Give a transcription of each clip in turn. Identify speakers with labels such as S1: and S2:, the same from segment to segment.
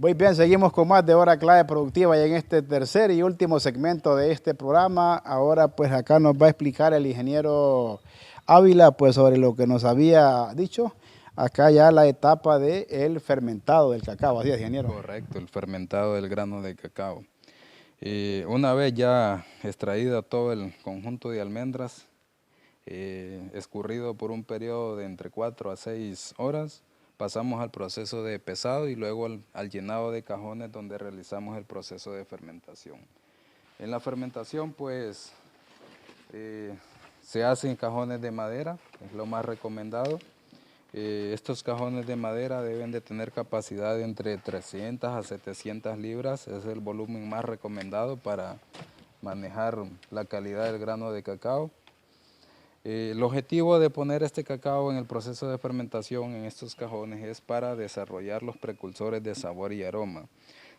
S1: Muy bien, seguimos con más de Hora Clave Productiva y en este tercer y último segmento de este programa, ahora pues acá nos va a explicar el ingeniero Ávila pues sobre lo que nos había dicho, acá ya la etapa del fermentado del cacao, así es, ingeniero.
S2: Correcto, el fermentado del grano de cacao. Una vez ya extraído todo el conjunto de almendras, escurrido por un periodo de entre 4 a 6 horas, pasamos al proceso de pesado y luego al llenado de cajones donde realizamos el proceso de fermentación. En la fermentación pues se hacen cajones de madera, es lo más recomendado. Estos cajones de madera deben de tener capacidad de entre 300 a 700 libras, es el volumen más recomendado para manejar la calidad del grano de cacao. El objetivo de poner este cacao en el proceso de fermentación en estos cajones es para desarrollar los precursores de sabor y aroma.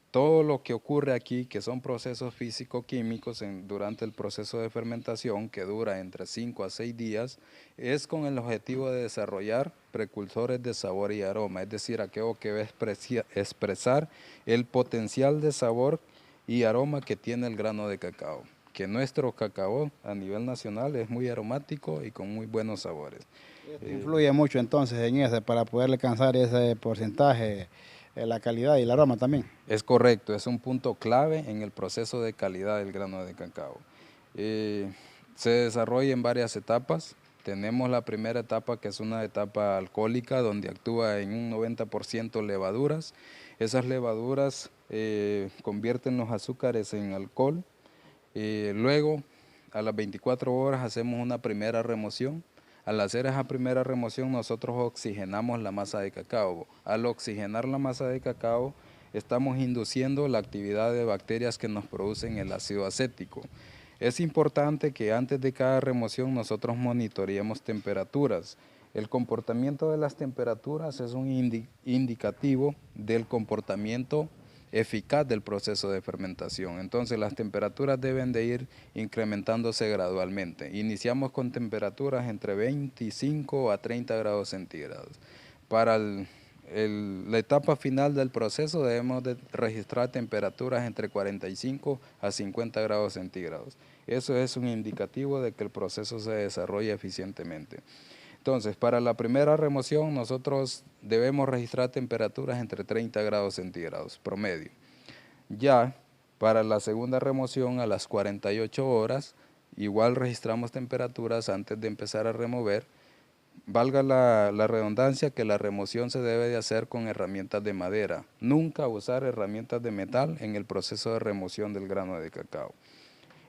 S2: Todo lo que ocurre aquí, que son procesos físico-químicos durante el proceso de fermentación, que dura entre 5 a 6 días, es con el objetivo de desarrollar precursores de sabor y aroma, es decir, aquello que va a expresar el potencial de sabor y aroma que tiene el grano de cacao, que nuestro cacao a nivel nacional es muy aromático y con muy buenos sabores.
S1: Esto influye mucho entonces en ese para poder alcanzar ese porcentaje, la calidad y el aroma también.
S2: Es correcto, es un punto clave en el proceso de calidad del grano de cacao. Se desarrolla en varias etapas. Tenemos la primera etapa, que es una etapa alcohólica donde actúa en un 90% levaduras. Esas levaduras convierten los azúcares en alcohol. Luego, a las 24 horas hacemos una primera remoción. Al hacer esa primera remoción, nosotros oxigenamos la masa de cacao. Al oxigenar la masa de cacao, estamos induciendo la actividad de bacterias que nos producen el ácido acético. Es importante que antes de cada remoción nosotros monitoreemos temperaturas. El comportamiento de las temperaturas es un indicativo del comportamiento eficaz del proceso de fermentación. Entonces las temperaturas deben de ir incrementándose gradualmente. Iniciamos con temperaturas entre 25 a 30 grados centígrados. Para la etapa final del proceso debemos de registrar temperaturas entre 45 a 50 grados centígrados. Eso es un indicativo de que el proceso se desarrolla eficientemente. Entonces, para la primera remoción nosotros debemos registrar temperaturas entre 30 grados centígrados promedio. Ya para la segunda remoción a las 48 horas, igual registramos temperaturas antes de empezar a remover. Valga la redundancia que la remoción se debe de hacer con herramientas de madera. Nunca usar herramientas de metal en el proceso de remoción del grano de cacao.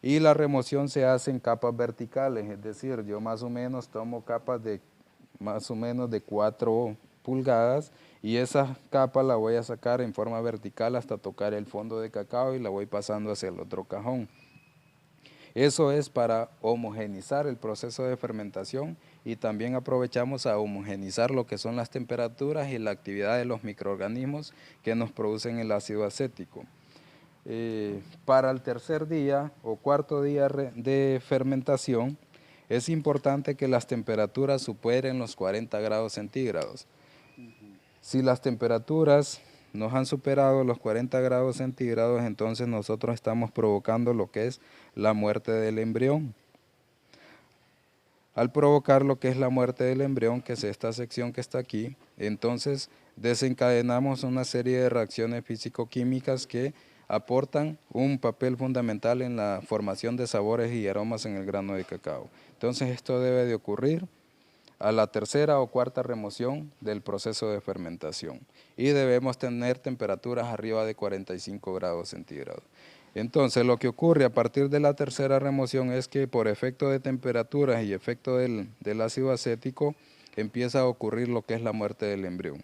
S2: Y la remoción se hace en capas verticales, es decir, yo más o menos tomo capas de más o menos de 4 pulgadas y esa capa la voy a sacar en forma vertical hasta tocar el fondo de cacao y la voy pasando hacia el otro cajón. Eso es para homogenizar el proceso de fermentación y también aprovechamos a homogenizar lo que son las temperaturas y la actividad de los microorganismos que nos producen el ácido acético. Para el tercer día o cuarto día de fermentación, es importante que las temperaturas superen los 40 grados centígrados. Si las temperaturas nos han superado los 40 grados centígrados, entonces nosotros estamos provocando lo que es la muerte del embrión. Al provocar lo que es la muerte del embrión, que es esta sección que está aquí, entonces desencadenamos una serie de reacciones físico-químicas que aportan un papel fundamental en la formación de sabores y aromas en el grano de cacao. Entonces esto debe de ocurrir a la tercera o cuarta remoción del proceso de fermentación y debemos tener temperaturas arriba de 45 grados centígrados. Entonces lo que ocurre a partir de la tercera remoción es que por efecto de temperaturas y efecto del ácido acético empieza a ocurrir lo que es la muerte del embrión.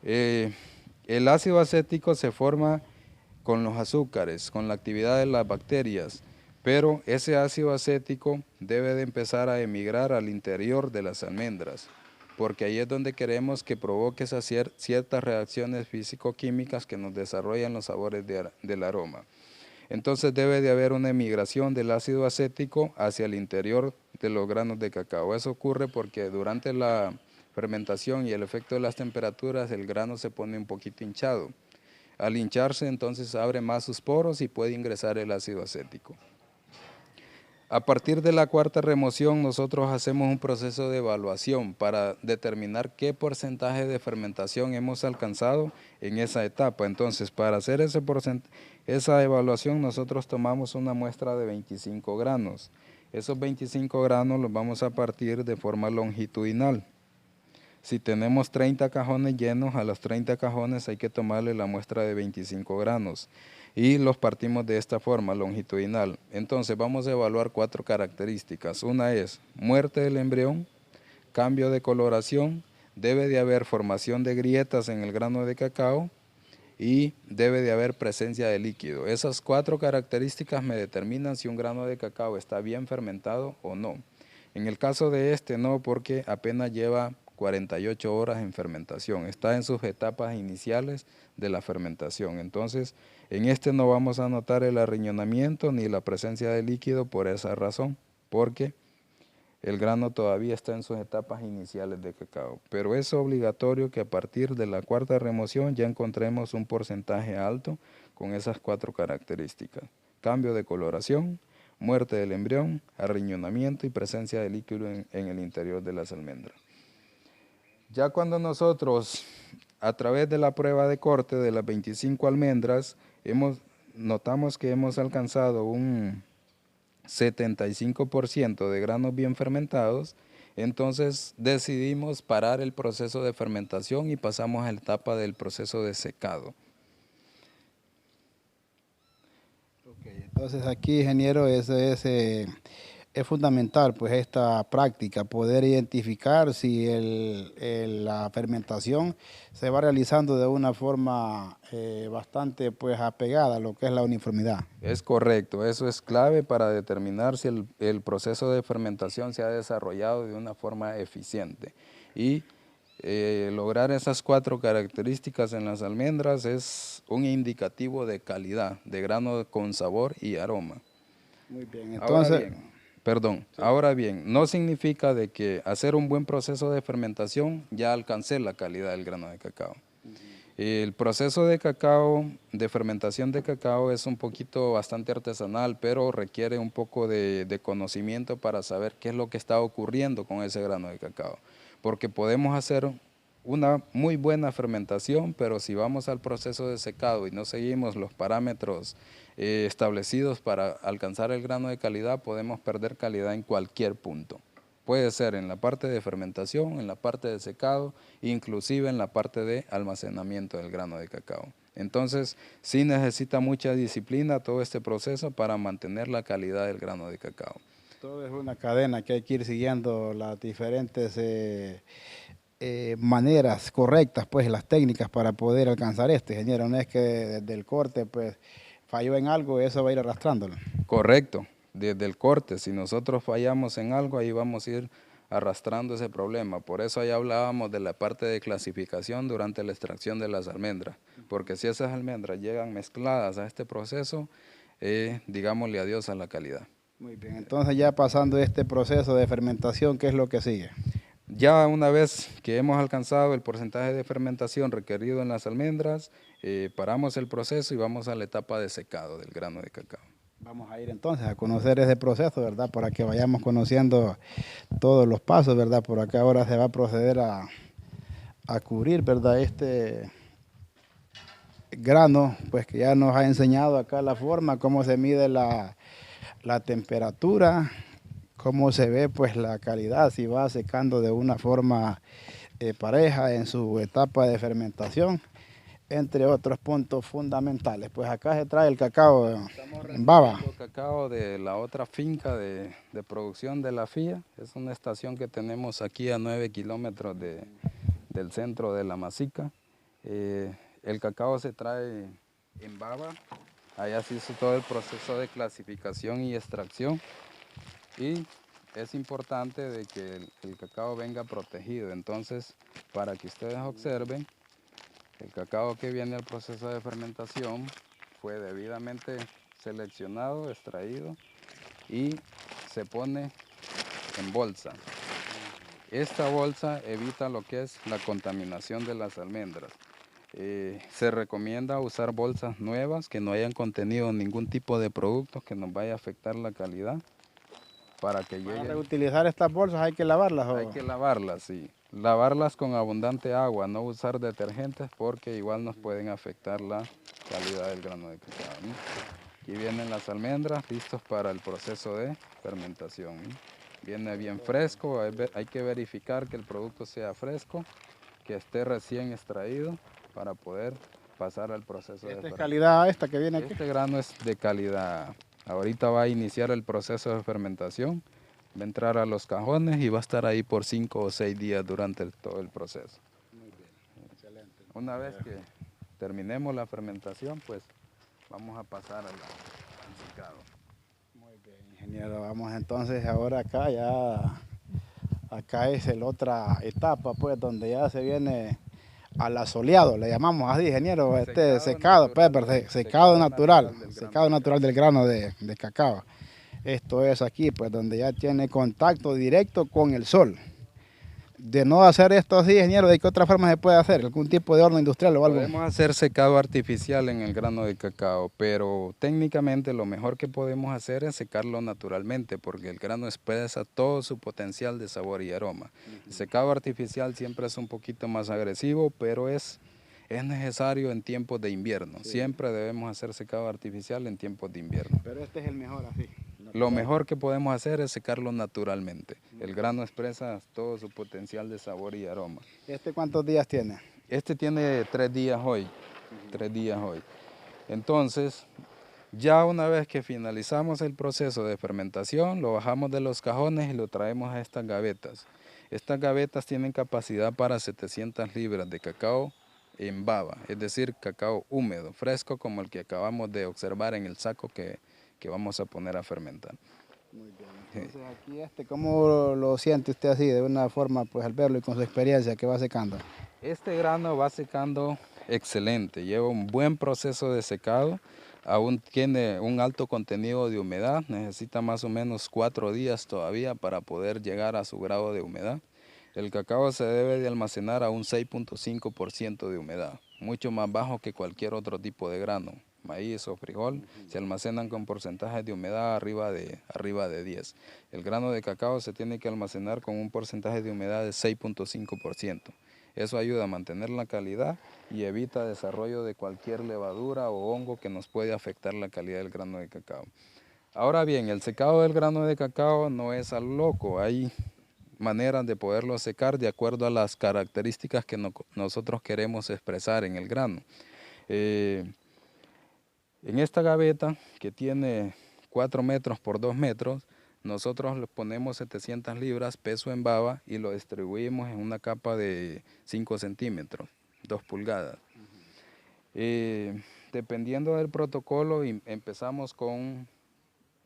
S2: El ácido acético se forma con los azúcares, con la actividad de las bacterias, pero ese ácido acético debe de empezar a emigrar al interior de las almendras, porque ahí es donde queremos que provoque esas ciertas reacciones físico-químicas que nos desarrollan los sabores del aroma. Entonces debe de haber una emigración del ácido acético hacia el interior de los granos de cacao. Eso ocurre porque durante la fermentación y el efecto de las temperaturas el grano se pone un poquito hinchado. Al hincharse, entonces abre más sus poros y puede ingresar el ácido acético. A partir de la cuarta remoción, nosotros hacemos un proceso de evaluación para determinar qué porcentaje de fermentación hemos alcanzado en esa etapa. Entonces, para hacer esa evaluación, nosotros tomamos una muestra de 25 granos. Esos 25 granos los vamos a partir de forma longitudinal. Si tenemos 30 cajones llenos, a los 30 cajones hay que tomarle la muestra de 25 granos y los partimos de esta forma, longitudinal. Entonces vamos a evaluar 4 características. Una es muerte del embrión, cambio de coloración, debe de haber formación de grietas en el grano de cacao y debe de haber presencia de líquido. Esas 4 características me determinan si un grano de cacao está bien fermentado o no. En el caso de este no, porque apenas lleva 48 horas en fermentación, está en sus etapas iniciales de la fermentación. Entonces, en este no vamos a notar el arriñonamiento ni la presencia de líquido por esa razón, porque el grano todavía está en sus etapas iniciales de cacao. Pero es obligatorio que a partir de la cuarta remoción ya encontremos un porcentaje alto con esas 4 características: cambio de coloración, muerte del embrión, arriñonamiento y presencia de líquido en el interior de las almendras. Ya cuando nosotros, a través de la prueba de corte de las 25 almendras, notamos que hemos alcanzado un 75% de granos bien fermentados, entonces decidimos parar el proceso de fermentación y pasamos a la etapa del proceso de secado.
S1: Entonces aquí, ingeniero, es fundamental pues esta práctica, poder identificar si la fermentación se va realizando de una forma bastante pues apegada a lo que es la uniformidad.
S2: Es correcto, eso es clave para determinar si el proceso de fermentación se ha desarrollado de una forma eficiente. Y lograr esas 4 características en las almendras es un indicativo de calidad, de grano con sabor y aroma.
S1: Muy bien, entonces...
S2: Ahora bien, no significa de que hacer un buen proceso de fermentación ya alcancé la calidad del grano de cacao. El proceso de cacao, de fermentación de cacao, es un poquito bastante artesanal, pero requiere un poco de conocimiento para saber qué es lo que está ocurriendo con ese grano de cacao. Porque podemos hacer una muy buena fermentación, pero si vamos al proceso de secado y no seguimos los parámetros establecidos para alcanzar el grano de calidad, podemos perder calidad en cualquier punto. Puede ser en la parte de fermentación, en la parte de secado, inclusive en la parte de almacenamiento del grano de cacao. Entonces, sí necesita mucha disciplina todo este proceso para mantener la calidad del grano de cacao.
S1: Todo es una cadena que hay que ir siguiendo las diferentes maneras correctas, pues las técnicas para poder alcanzar esto, ingeniero. No es que desde el corte pues falló en algo, eso va a ir arrastrándolo.
S2: Correcto, desde el corte, si nosotros fallamos en algo, ahí vamos a ir arrastrando ese problema. Por eso ahí hablábamos de la parte de clasificación durante la extracción de las almendras, porque si esas almendras llegan mezcladas a este proceso, digámosle adiós a la calidad.
S1: Muy bien, entonces ya pasando este proceso de fermentación, ¿qué es lo que sigue?
S2: Ya una vez que hemos alcanzado el porcentaje de fermentación requerido en las almendras, paramos el proceso y vamos a la etapa de secado del grano de cacao.
S1: Vamos a ir entonces a conocer ese proceso, ¿verdad? Para que vayamos conociendo todos los pasos, ¿verdad? Por acá ahora se va a proceder a cubrir, ¿verdad? Este grano, pues que ya nos ha enseñado acá la forma, cómo se mide la temperatura, cómo se ve pues la calidad, si va secando de una forma pareja en su etapa de fermentación, entre otros puntos fundamentales. Pues acá se trae el cacao en baba.
S2: El cacao de la otra finca de producción de la FIA, es una estación que tenemos aquí a 9 kilómetros del centro de La Masica. El cacao se trae en baba, allá se hizo todo el proceso de clasificación y extracción. Y es importante de que el cacao venga protegido. Entonces, para que ustedes observen, el cacao que viene al proceso de fermentación fue debidamente seleccionado, extraído y se pone en bolsa. Esta bolsa evita lo que es la contaminación de las almendras. Se recomienda usar bolsas nuevas que no hayan contenido ningún tipo de productos que nos vaya a afectar la calidad para que
S1: Para
S2: llegue.
S1: reutilizar estas bolsas hay que lavarlas.
S2: Hay que lavarlas, sí. Lavarlas con abundante agua, no usar detergentes porque igual nos pueden afectar la calidad del grano de cacao, ¿no? Aquí vienen las almendras listos para el proceso de fermentación, ¿no? Viene bien fresco, hay que verificar que el producto sea fresco, que esté recién extraído para poder pasar al proceso de
S1: ¿Esta es
S2: fermentación.
S1: calidad esta que viene aquí?
S2: Este grano es de calidad. Ahorita va a iniciar el proceso de fermentación, va a entrar a los cajones y va a estar ahí por 5 o 6 días durante todo el proceso.
S1: Muy bien, excelente.
S2: Una vez que terminemos la fermentación, pues vamos a pasar al secado.
S1: Muy bien, ingeniero. Vamos entonces ahora acá ya. Acá es la otra etapa, pues, donde ya se viene al asoleado, le llamamos así, ingeniero, secado natural del grano de cacao. Esto es aquí, pues, donde ya tiene contacto directo con el sol. De no hacer esto así, ingeniero, ¿de qué otra forma se puede hacer? ¿Algún tipo de horno industrial o algo?
S2: Podemos hacer secado artificial en el grano de cacao, pero técnicamente lo mejor que podemos hacer es secarlo naturalmente, porque el grano expresa todo su potencial de sabor y aroma. El secado artificial siempre es un poquito más agresivo, pero es necesario en tiempos de invierno. Sí. Siempre debemos hacer secado artificial en tiempos de invierno.
S1: Pero este es el mejor así.
S2: Lo mejor que podemos hacer es secarlo naturalmente. El grano expresa todo su potencial de sabor y aroma.
S1: ¿Este cuántos días tiene?
S2: Este tiene 3 días hoy. 3 días hoy. Entonces, ya una vez que finalizamos el proceso de fermentación, lo bajamos de los cajones y lo traemos a estas gavetas. Estas gavetas tienen capacidad para 700 libras de cacao en baba, es decir, cacao húmedo, fresco como el que acabamos de observar en el saco que vamos a poner a fermentar.
S1: Muy bien. Entonces aquí ¿cómo lo siente usted así, de una forma, pues al verlo y con su experiencia que va secando?
S2: Este grano va secando excelente, lleva un buen proceso de secado, aún tiene un alto contenido de humedad, necesita más o menos 4 días todavía para poder llegar a su grado de humedad. El cacao se debe de almacenar a un 6.5% de humedad, mucho más bajo que cualquier otro tipo de grano. Maíz o frijol se almacenan con porcentajes de humedad arriba de 10. El grano de cacao se tiene que almacenar con un porcentaje de humedad de 6.5%. Eso ayuda a mantener la calidad y evita desarrollo de cualquier levadura o hongo que nos puede afectar la calidad del grano de cacao. Ahora bien, el secado del grano de cacao no es al loco, hay maneras de poderlo secar de acuerdo a las características que nosotros queremos expresar en el grano. En esta gaveta, que tiene 4 metros por 2 metros, nosotros le ponemos 700 libras peso en baba y lo distribuimos en una capa de 5 centímetros, 2 pulgadas. Dependiendo del protocolo, empezamos con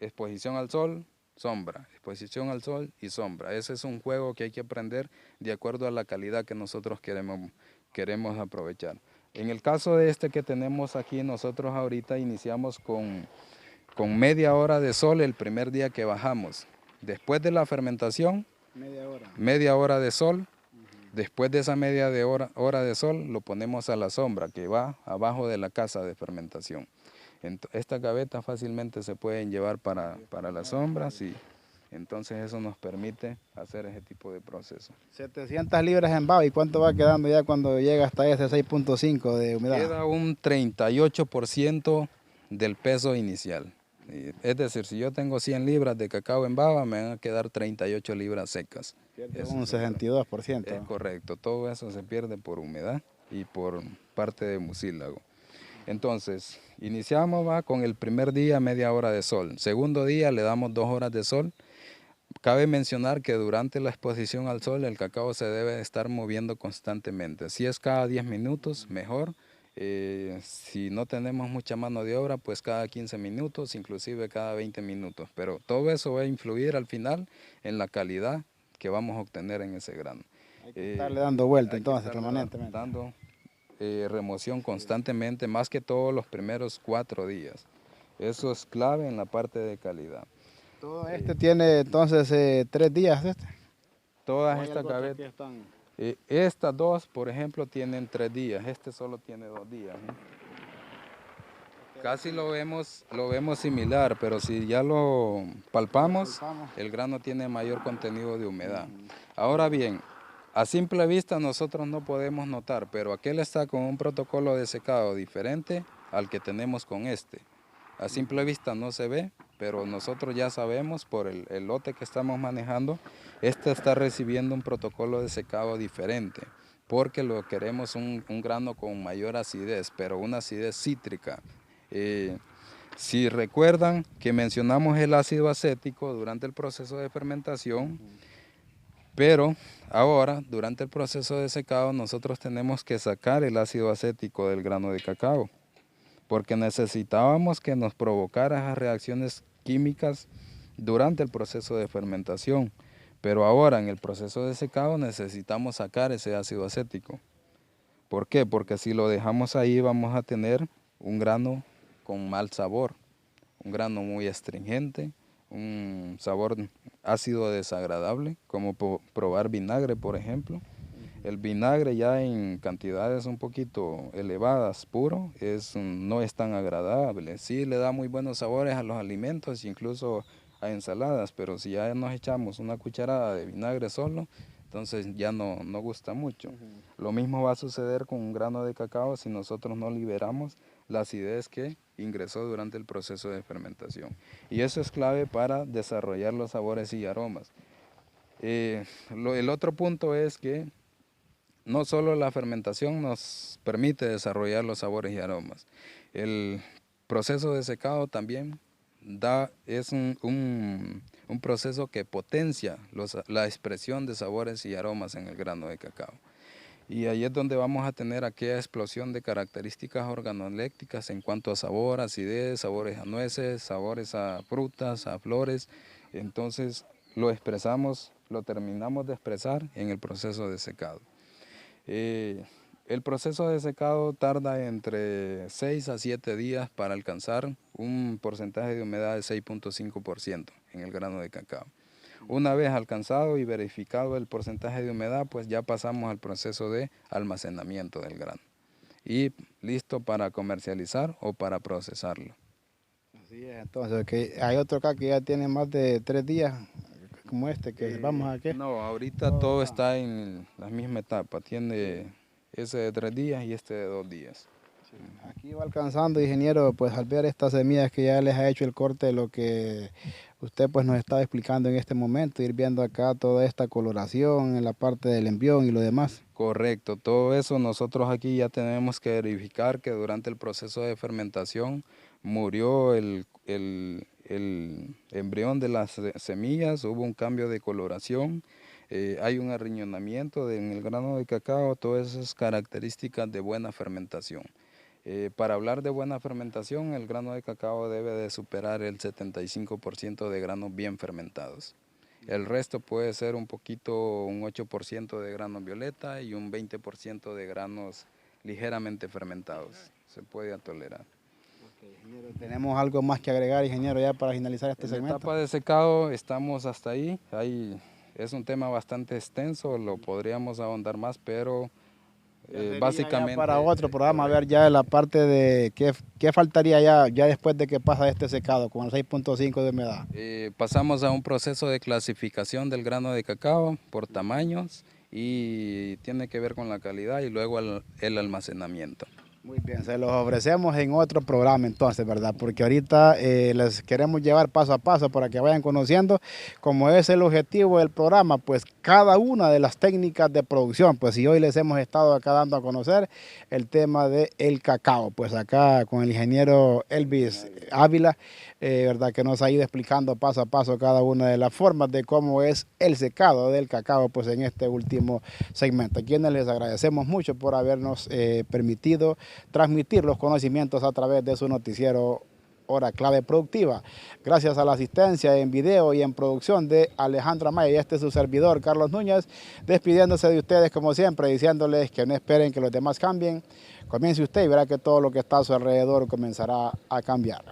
S2: exposición al sol, sombra, exposición al sol y sombra. Ese es un juego que hay que aprender de acuerdo a la calidad que nosotros queremos aprovechar. En el caso de este que tenemos aquí, nosotros ahorita iniciamos con media hora de sol el primer día que bajamos. Después de la fermentación, media hora de sol. Después de esa hora de sol, lo ponemos a la sombra, que va abajo de la casa de fermentación. Estas gavetas fácilmente se pueden llevar para las sombras y entonces eso nos permite hacer ese tipo de proceso.
S1: 700 libras en baba, ¿y cuánto va quedando ya cuando llega hasta ese 6.5 de humedad?
S2: Queda un 38% del peso inicial. Es decir, si yo tengo 100 libras de cacao en baba, me van a quedar 38 libras secas.
S1: Es un 62%.
S2: Es correcto, todo eso se pierde por humedad y por parte de mucílago. Entonces, iniciamos con el primer día media hora de sol. Segundo día le damos 2 horas de sol. Cabe mencionar que durante la exposición al sol el cacao se debe estar moviendo constantemente. Si es cada 10 minutos, mejor. Si no tenemos mucha mano de obra, pues cada 15 minutos, inclusive cada 20 minutos. Pero todo eso va a influir al final en la calidad que vamos a obtener en ese grano.
S1: Hay que estarle dando vuelta entonces permanentemente.
S2: Dando remoción constantemente, más que todos los primeros 4 días. Eso es clave en la parte de calidad.
S1: Todo tiene entonces 3 días.
S2: Todas estas gavetas. Estas dos, por ejemplo, tienen 3 días, este solo tiene 2 días. Casi lo vemos similar, pero si ya lo palpamos, el grano tiene mayor contenido de humedad. Ahora bien, a simple vista nosotros no podemos notar, pero aquel está con un protocolo de secado diferente al que tenemos con este. A simple vista no se ve, pero nosotros ya sabemos por el lote que estamos manejando, este está recibiendo un protocolo de secado diferente, porque lo queremos un grano con mayor acidez, pero una acidez cítrica. Si recuerdan que mencionamos el ácido acético durante el proceso de fermentación, pero ahora, durante el proceso de secado, nosotros tenemos que sacar el ácido acético del grano de cacao, porque necesitábamos que nos provocara esas reacciones químicas durante el proceso de fermentación. Pero ahora, en el proceso de secado, necesitamos sacar ese ácido acético. ¿Por qué? Porque si lo dejamos ahí, vamos a tener un grano con mal sabor, un grano muy astringente, un sabor ácido desagradable, como probar vinagre, por ejemplo. El vinagre ya en cantidades un poquito elevadas, puro, no es tan agradable. Sí le da muy buenos sabores a los alimentos, incluso a ensaladas, pero si ya nos echamos una cucharada de vinagre solo, entonces ya no gusta mucho. Lo mismo va a suceder con un grano de cacao si nosotros no liberamos la acidez que ingresó durante el proceso de fermentación. Y eso es clave para desarrollar los sabores y aromas. El otro punto es que no solo la fermentación nos permite desarrollar los sabores y aromas. El proceso de secado también es un proceso que potencia la expresión de sabores y aromas en el grano de cacao. Y ahí es donde vamos a tener aquella explosión de características organolépticas en cuanto a sabor, acidez, sabores a nueces, sabores a frutas, a flores. Entonces lo terminamos de expresar en el proceso de secado. El proceso de secado tarda entre 6 a 7 días para alcanzar un porcentaje de humedad de 6.5% en el grano de cacao. Una vez alcanzado y verificado el porcentaje de humedad, pues ya pasamos al proceso de almacenamiento del grano y listo para comercializar o para procesarlo.
S1: Así es, entonces hay otro acá que ya tiene más de 3 días, como este, que vamos a qué.
S2: No, ahorita todo está en la misma etapa, tiene ese de 3 días y este de 2 días.
S1: Sí. Aquí va alcanzando, ingeniero, pues al ver estas semillas que ya les ha hecho el corte, lo que usted pues nos estaba explicando en este momento, ir viendo acá toda esta coloración en la parte del embrión y lo demás.
S2: Correcto, todo eso nosotros aquí ya tenemos que verificar que durante el proceso de fermentación murió el embrión de las semillas, hubo un cambio de coloración, hay un arriñonamiento en el grano de cacao, todas esas características de buena fermentación. Para hablar de buena fermentación, el grano de cacao debe de superar el 75% de granos bien fermentados. El resto puede ser un 8% de granos violeta y un 20% de granos ligeramente fermentados. Se puede tolerar.
S1: Okay, ingeniero, ¿tenemos algo más que agregar, ingeniero, ya para finalizar este segmento?
S2: En la etapa de secado estamos hasta ahí. Es un tema bastante extenso, lo podríamos ahondar más, pero básicamente
S1: para otro programa, a ver ya la parte de qué faltaría ya después de que pasa este secado con el 6.5 de humedad.
S2: Pasamos a un proceso de clasificación del grano de cacao por tamaños y tiene que ver con la calidad y luego el almacenamiento.
S1: Muy bien, se los ofrecemos en otro programa entonces, ¿verdad? Porque ahorita les queremos llevar paso a paso para que vayan conociendo, como es el objetivo del programa, pues cada una de las técnicas de producción, pues y hoy les hemos estado acá dando a conocer el tema del cacao, pues acá con el ingeniero Elvis Ávila, ¿verdad? Que nos ha ido explicando paso a paso cada una de las formas de cómo es el secado del cacao, pues en este último segmento. A quienes les agradecemos mucho por habernos permitido transmitir los conocimientos a través de su noticiero Hora Clave Productiva. Gracias a la asistencia en video y en producción de Alejandro Amaya y este es su servidor Carlos Núñez, despidiéndose de ustedes como siempre, diciéndoles que no esperen que los demás cambien. Comience usted y verá que todo lo que está a su alrededor comenzará a cambiar.